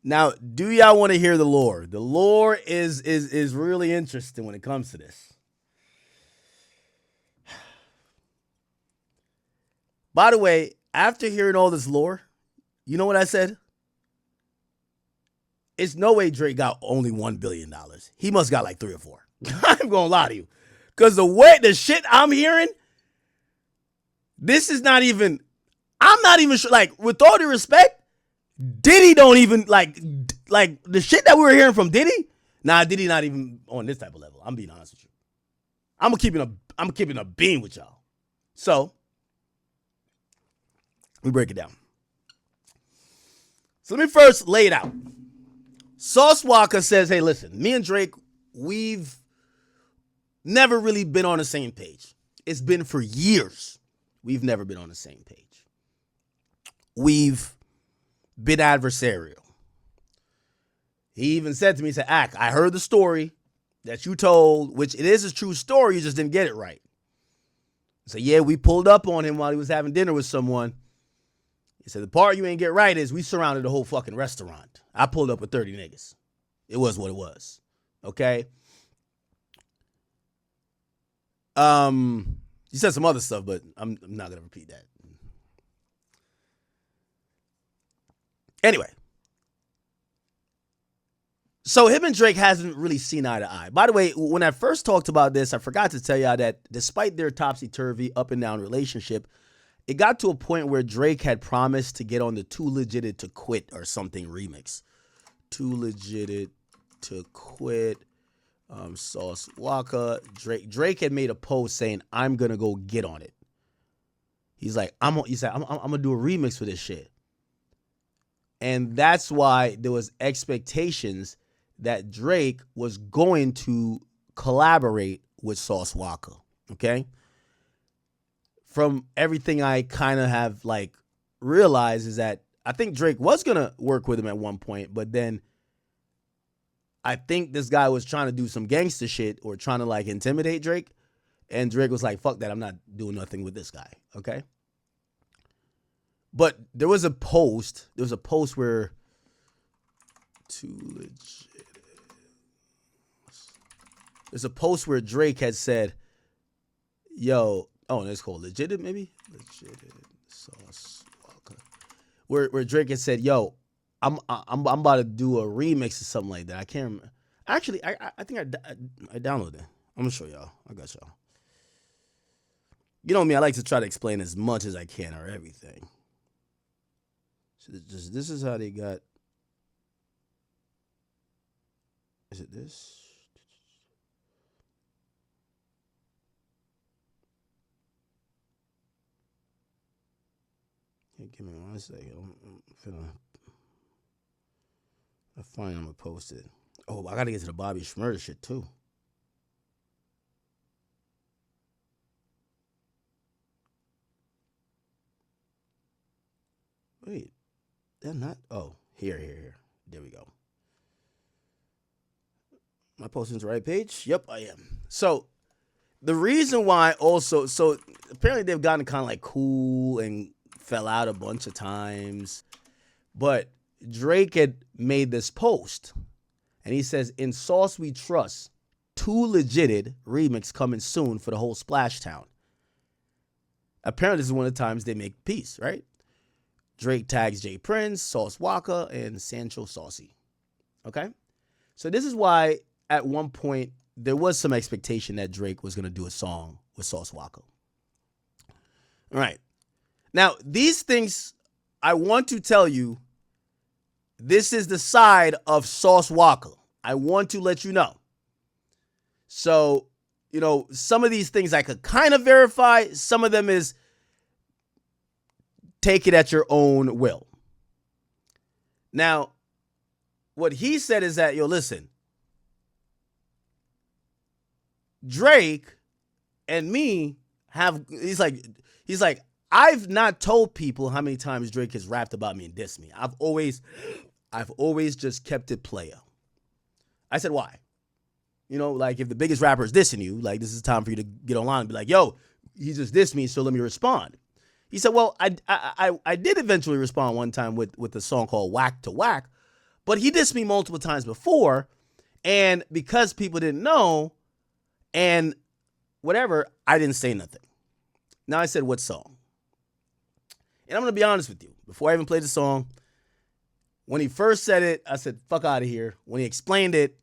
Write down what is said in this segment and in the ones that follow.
Now, do y'all want to hear the lore? The lore is really interesting when it comes to this. By the way, after hearing all this lore, you know what I said? It's no way Drake got only $1 billion. He must got like three or four. I'm gonna lie to you, because the shit I'm hearing, this is not even. I'm not even sure. Like, with all due respect, Diddy don't even like the shit that we were hearing from Diddy. Nah, Diddy not even on this type of level. I'm being honest with you. I'm keeping a beam with y'all. So we break it down. So let me first lay it out. Sauce Walka says, hey, listen, me and Drake, we've never really been on the same page. It's been for years. We've never been on the same page. We've been adversarial. He even said to me, he said, Ak, I heard the story that you told, which it is a true story, you just didn't get it right. So yeah, we pulled up on him while he was having dinner with someone. He said, the part you ain't get right is we surrounded the whole fucking restaurant. I pulled up with 30 niggas. It was what it was. Okay? He said some other stuff, but I'm not going to repeat that. Anyway. So him and Drake hasn't really seen eye to eye. By the way, when I first talked about this, I forgot to tell y'all that despite their topsy-turvy, up and down relationship, it got to a point where Drake had promised to get on the Too Legited to Quit or something remix. Too Legited to Quit. Sauce Walka. Drake had made a post saying, I'm going to go get on it. He said, I'm going to do a remix for this shit. And that's why there was expectations that Drake was going to collaborate with Sauce Walka. Okay? From everything I kind of have like realized is that I think Drake was going to work with him at one point, but then I think this guy was trying to do some gangster shit or trying to like intimidate Drake. And Drake was like, fuck that. I'm not doing nothing with this guy. Okay. But there was a post where Too Legit. There's a post where Drake had said, yo, oh, it's called Legit, maybe? Legit Sauce Walka. Where Drake had said, yo, I'm about to do a remix or something like that. I can't remember. Actually, I think I downloaded it. I'm gonna show y'all. I got y'all. You know me, I like to try to explain as much as I can or everything. So this is how they got. Is it this? Hey, give me 1 second. I'm finna. I find I'm gonna post it. Oh, I gotta get to the Bobby Shmurda shit too. Wait, they're not. Oh, here. There we go. Am I posting to the right page? Yep, I am. So the reason why also, so apparently they've gotten kind of like cool and fell out a bunch of times, but Drake had made this post, and he says, in Sauce We Trust, Too Legited remix coming soon for the whole Splash Town. Apparently this is one of the times they make peace, right? Drake tags Jay Prince, Sauce Walka, and Sancho Saucy. Okay? So this is why at one point there was some expectation that Drake was going to do a song with Sauce Walka. All right. Now, these things, I want to tell you, this is the side of Sauce Walka. I want to let you know. So, you know, some of these things I could kind of verify. Some of them is take it at your own will. Now, what he said is that, yo, listen, Drake and me have, he's like, I've not told people how many times Drake has rapped about me and dissed me. I've always just kept it player. I said, why? You know, like if the biggest rapper is dissing you, like this is time for you to get online and be like, yo, he just dissed me, so let me respond. He said, well, I did eventually respond one time with a song called Whack to Whack, But he dissed me multiple times before, and because people didn't know, and whatever, I didn't say nothing. Now I said, what song? And I'm going to be honest with you. Before I even played the song, when he first said it, I said, fuck out of here. When he explained it,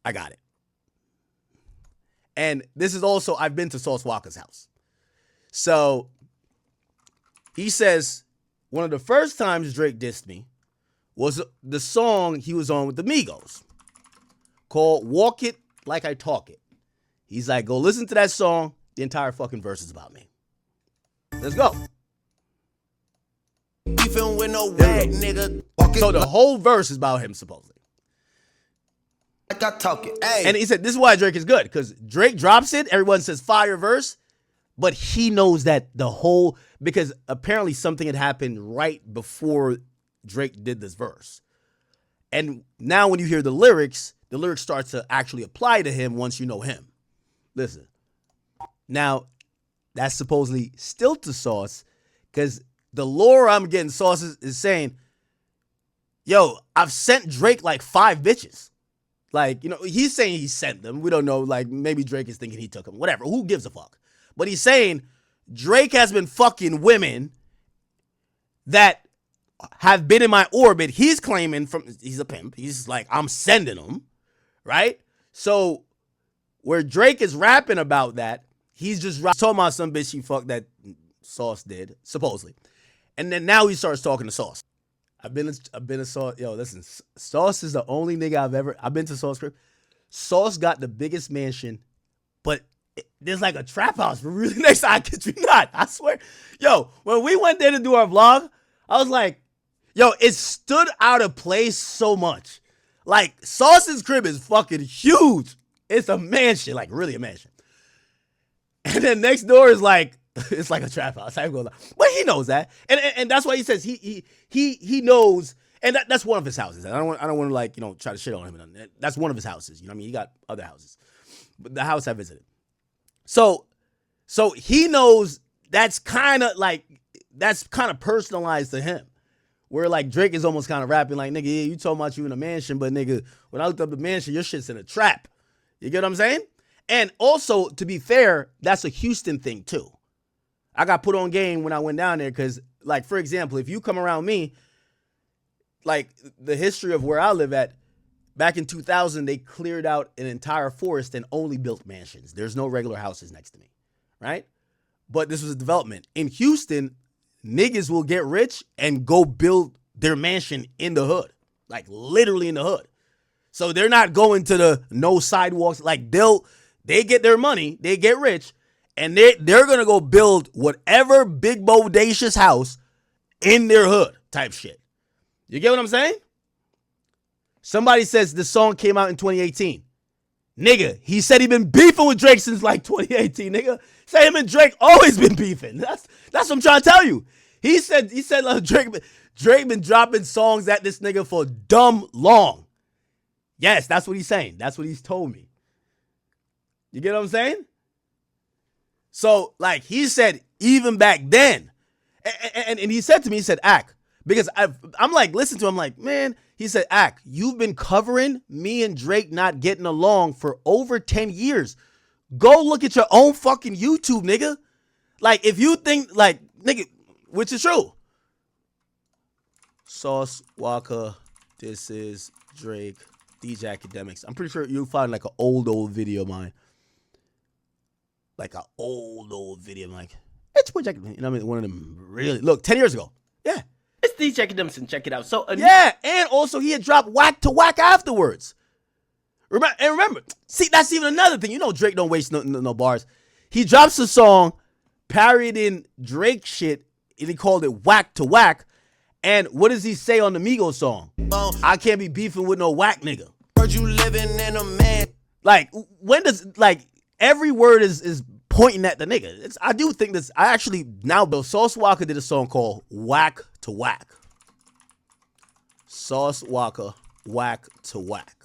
I got it. And this is also, I've been to Sauce Walka's house. So he says, one of the first times Drake dissed me was the song he was on with the Migos called Walk It Like I Talk It. He's like, go listen to that song. The entire fucking verse is about me. Let's go. Beefing with no wag, nigga. So the whole verse is about him, supposedly. Like I talk it. Hey. And he said, this is why Drake is good, because Drake drops it, everyone says fire verse, but he knows that the whole, because apparently something had happened right before Drake did this verse. And now when you hear the lyrics start to actually apply to him once you know him. Listen. Now, that's supposedly still to Sauce, because the lore I'm getting, Sauce is saying, yo, I've sent Drake like 5 bitches. Like, you know, he's saying he sent them. We don't know. Like, maybe Drake is thinking he took them. Whatever. Who gives a fuck? But he's saying Drake has been fucking women that have been in my orbit. He's claiming he's a pimp. He's like, I'm sending them. Right? So, where Drake is rapping about that, he's just talking about some bitch he fucked that Sauce did, supposedly. And then now he starts talking to Sauce. I've been to Sauce. Yo, listen, Sauce is the only nigga I've been to Sauce crib. Sauce got the biggest mansion, but there's like a trap house really next to I kid you not. I swear. Yo, when we went there to do our vlog, I was like, yo, it stood out of place so much. Like, Sauce's crib is fucking huge. It's a mansion, like really a mansion. And then next door is like, it's like a trap house. But he knows that, and that's why he says he knows, and that's one of his houses. I don't want to like, you know, try to shit on him. That's one of his houses. You know what I mean? He got other houses, but the house I visited. So he knows that's kind of personalized to him. Where like Drake is almost kind of rapping like, nigga, yeah, you talking about you in a mansion, but nigga, when I looked up the mansion, your shit's in a trap. You get what I'm saying? And also, to be fair, that's a Houston thing too. I got put on game when I went down there because, like, for example, if you come around me, like the history of where I live at, back in 2000, they cleared out an entire forest and only built mansions. There's no regular houses next to me, right? But this was a development. In Houston, niggas will get rich and go build their mansion in the hood, like literally in the hood. So they're not going to the no sidewalks. Like they get their money, they get rich, and they're going to go build whatever big bodacious house in their hood type shit. You get what I'm saying? Somebody says the song came out in 2018. Nigga, he said he been beefing with Drake since like 2018, nigga. Say him and Drake always been beefing. That's what I'm trying to tell you. He said like, Drake been dropping songs at this nigga for dumb long. Yes, that's what he's saying. That's what he's told me. You get what I'm saying? So, like, he said, even back then, and he said to me, he said, Ak, because I'm like, listen to him, like, man, he said, Ak, you've been covering me and Drake not getting along for over 10 years. Go look at your own fucking YouTube, nigga. Like, if you think, like, nigga, which is true. Sauce Walka, this is Drake, DJ Akademiks. I'm pretty sure you'll find, like, an old video of mine. Like an old video. I'm like, it's what Jack. You know what I mean? One of them really. Look, 10 years ago. Yeah. It's DJ Akademiks, and check it out. So yeah, and also he had dropped Whack to Whack afterwards. Remember, see, that's even another thing. You know Drake don't waste no bars. He drops a song parodying Drake shit, and he called it Whack to Whack. And what does he say on the Migos song? I can't be beefing with no whack nigga. Heard you living in a man. Like, when does, like, every word is pointing at the nigga. I do think this. I actually now, Bill Sauce Walka did a song called Whack to Whack. Sauce Walka, Whack to Whack.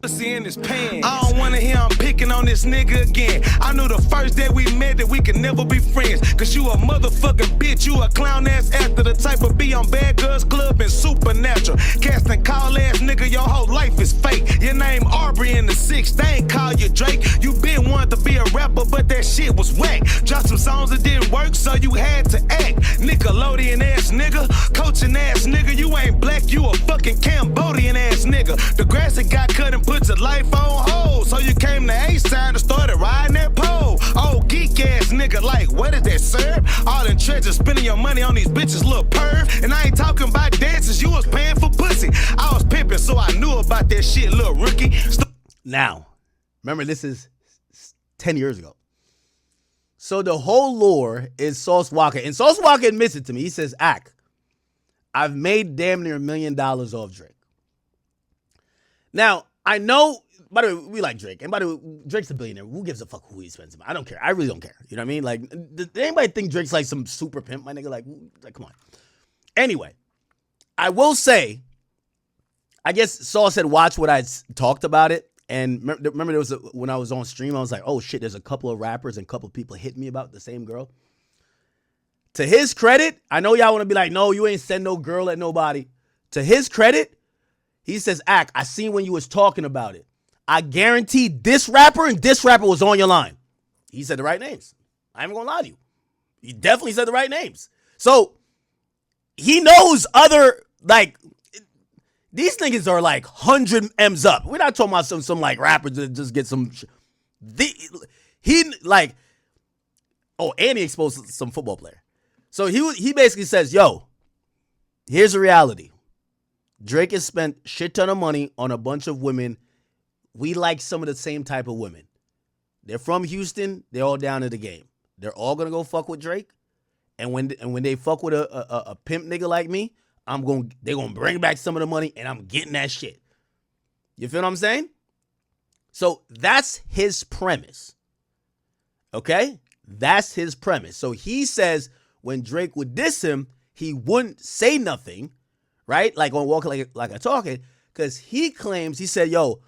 pussy in his pants. I don't wanna hear him picking on this nigga again. I knew the first day we met that we could never be friends. Cause you a motherfucking bitch, you a clown ass actor. The type of be on Bad Girls Club and Supernatural. Casting call ass nigga, your whole life is fake. Your name Aubrey in the 6, they ain't call you Drake. You been wanting to be a rapper, but that shit was whack. Dropped some songs that didn't work, so you had to act. Nickelodeon ass nigga, coaching ass nigga. You ain't black, you a fucking Cambodian ass nigga. The grass that got cut and put your life on hold. So you came to H-Town and started riding that pole. Old geek ass nigga, like, what is that, sir? All in treasure, spending your money on these bitches, little perv. And I ain't talking about dances, you was paying for pussy. I was pimping, so I knew about that shit, little rookie. Now, remember, this is 10 years ago. So the whole lore is Sauce Walka. And Sauce Walka admits it to me. He says, I've made damn near $1 million off Drake. Now, I know, by the way, we like Drake. And by the way, Drake's a billionaire. Who gives a fuck who he spends him? I don't care. I really don't care. You know what I mean? Like, does anybody think Drake's like some super pimp, my nigga? Like, come on. Anyway, I will say, I guess Sauce had watched what I talked about it. And remember there was when I was on stream, I was like, oh shit, there's a couple of rappers and a couple of people hit me about the same girl. To his credit, I know y'all want to be like, no, you ain't send no girl at nobody. To his credit, he says, I seen when you was talking about it. I guarantee this rapper and this rapper was on your line. He said the right names. I ain't gonna lie to you. He definitely said the right names. So he knows other, like, these niggas are like 100 M's up. We're not talking about some like rappers that just get some. And he exposed some football player. So he basically says, yo, here's the reality. Drake has spent shit ton of money on a bunch of women. We like some of the same type of women. They're from Houston. They're all down to the game. They're all gonna go fuck with Drake. And when they fuck with a pimp nigga like me, they're gonna bring back some of the money and I'm getting that shit. You feel what I'm saying? So that's his premise. Okay? That's his premise. So he says when Drake would diss him, he wouldn't say nothing, right? Like on Walk Like I Talking, because he claims, he said, yo,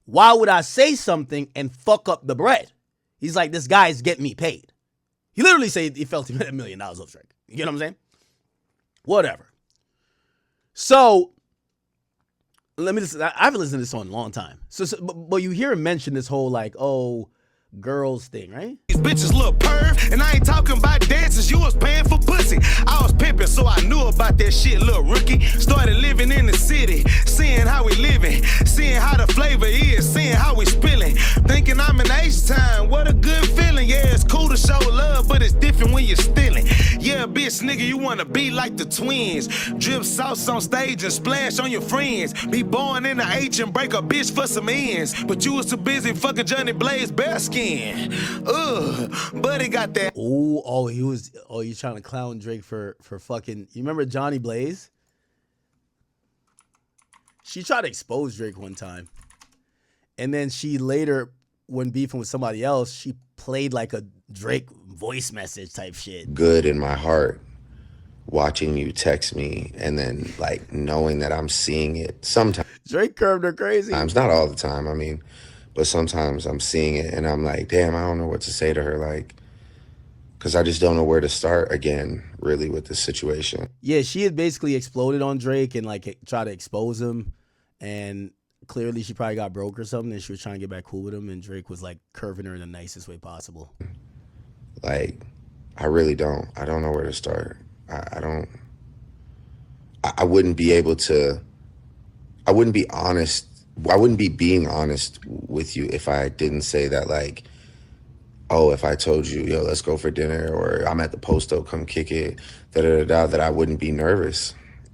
why would I say something and fuck up the bread? He's like, this guy's getting me paid. He literally said he felt he made $1 million off Drake. You get what I'm saying? Whatever. So, I haven't listened to this song in a long time. But you hear him mention this whole like, oh, girls thing, right? These bitches little perv, and I ain't talking about dances, you was paying for pussy. I was pimping, so I knew about that shit, little rookie. Started living in the city, seeing how we living, seeing how the flavor is, seeing how we spilling. Thinking I'm in H-Time, what a good feeling. Yeah, it's cool to show love, but it's different when you're stealing. Yeah, bitch, nigga, you wanna be like the twins. Drip sauce on stage and splash on your friends. Be born in the H and break a bitch for some ends. But you was too busy fucking Johnny Blaze bare skin. Buddy got that. He's trying to clown Drake for fucking. You remember Johnny Blaze? She tried to expose Drake one time, and then she later, when beefing with somebody else, she played like a Drake voice message type shit. Good in my heart, watching you text me, and then like knowing that I'm seeing it sometimes. Drake curved her crazy. Not all the time. I mean. But sometimes I'm seeing it and I'm like, damn, I don't know what to say to her. Like, because I just don't know where to start again, really, with this situation. Yeah, she had basically exploded on Drake and like tried to expose him. And clearly she probably got broke or something and she was trying to get back cool with him. And Drake was like curving her in the nicest way possible. Like, I really don't. I don't know where to start. I wouldn't be able to, I wouldn't be honest. I wouldn't be being honest with you if I didn't say that, like, oh, if I told you, yo, let's go for dinner, or I'm at the Posto, come kick it, that I wouldn't be nervous.